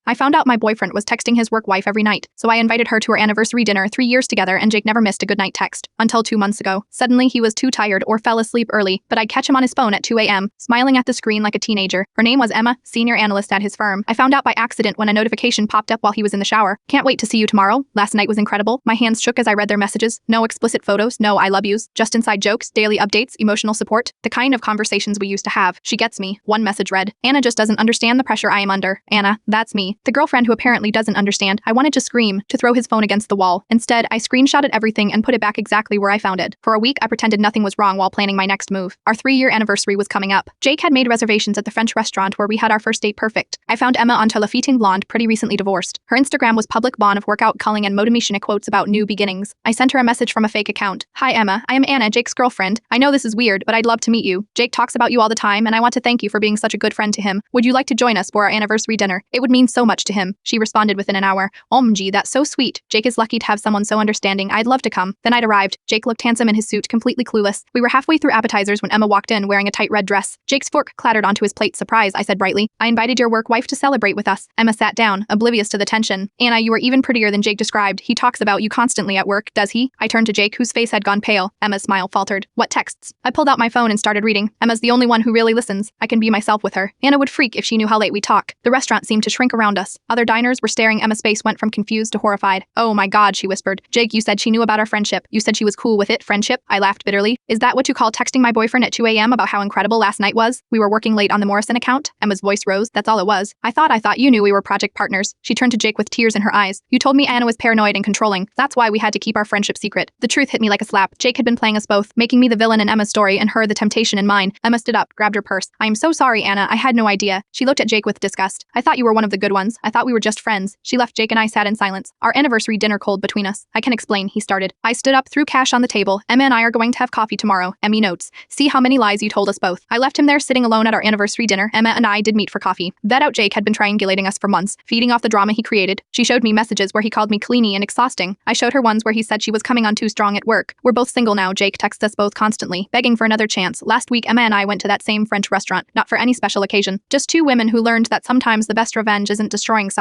I found out my boyfriend was texting his work wife every night, so I invited her to our anniversary dinner 3 years together, and Jake never missed a goodnight text. Until 2 months ago. Suddenly, he was too tired or fell asleep early, but I'd catch him on his phone at 2 a.m., smiling at the screen like a teenager. Her name was Emma, senior analyst at his firm. I found out by accident when a notification popped up while he was in the shower. Can't wait to see you tomorrow. Last night was incredible. My hands shook as I read their messages. No explicit photos, no I love yous, just inside jokes, daily updates, emotional support. The kind of conversations we used to have. She gets me. One message read, Anna just doesn't understand the pressure I am under. Anna, that's me. The girlfriend who apparently doesn't understand. I wanted to scream, to throw his phone against the wall. Instead, I screenshotted everything and put it back exactly where I found it. For a week, I pretended nothing was wrong while planning my next move. Our 3-year anniversary was coming up. Jake had made reservations at the French restaurant where we had our first date perfect. I found Emma on La Fitting Blonde, pretty recently divorced. Her Instagram was public bon of workout culling and motivation quotes about new beginnings. I sent her a message from a fake account. Hi Emma, I am Anna, Jake's girlfriend. I know this is weird, but I'd love to meet you. Jake talks about you all the time, and I want to thank you for being such a good friend to him. Would you like to join us for our anniversary dinner? It would mean so much to him. She responded within an hour. OMG, that's so sweet. Jake is lucky to have someone so understanding. I'd love to come. The night arrived. Jake looked handsome in his suit, completely clueless. We were halfway through appetizers when Emma walked in wearing a tight red dress. Jake's fork clattered onto his plate. Surprise, I said brightly. I invited your work wife to celebrate with us. Emma sat down, oblivious to the tension. Anna, you are even prettier than Jake described. He talks about you constantly at work, does he? I turned to Jake, whose face had gone pale. Emma's smile faltered. What texts? I pulled out my phone and started reading. Emma's the only one who really listens. I can be myself with her. Anna would freak if she knew how late we talk. The restaurant seemed to shrink around us. Other diners were staring. Emma's face went from confused to horrified. Oh my God, she whispered. Jake, you said she knew about our friendship. You said she was cool with it, friendship? I laughed bitterly. Is that what you call texting my boyfriend at 2 a.m. about how incredible last night was? We were working late on the Morrison account. Emma's voice rose. That's all it was. I thought you knew we were project partners. She turned to Jake with tears in her eyes. You told me Anna was paranoid and controlling. That's why we had to keep our friendship secret. The truth hit me like a slap. Jake had been playing us both, making me the villain in Emma's story and her the temptation in mine. Emma stood up, grabbed her purse. I am so sorry, Anna. I had no idea. She looked at Jake with disgust. I thought you were one of the good ones. I thought we were just friends. She left. Jake and I sat in silence. Our anniversary dinner cold between us. I can explain, he started. I stood up, threw cash on the table. Emma and I are going to have coffee tomorrow. Emmy notes. See how many lies you told us both. I left him there sitting alone at our anniversary dinner. Emma and I did meet for coffee. That out Jake had been triangulating us for months, feeding off the drama he created. She showed me messages where he called me clingy and exhausting. I showed her ones where he said she was coming on too strong at work. We're both single now. Jake texts us both constantly, begging for another chance. Last week, Emma and I went to that same French restaurant, not for any special occasion. Just two women who learned that sometimes the best revenge isn't destroying someone.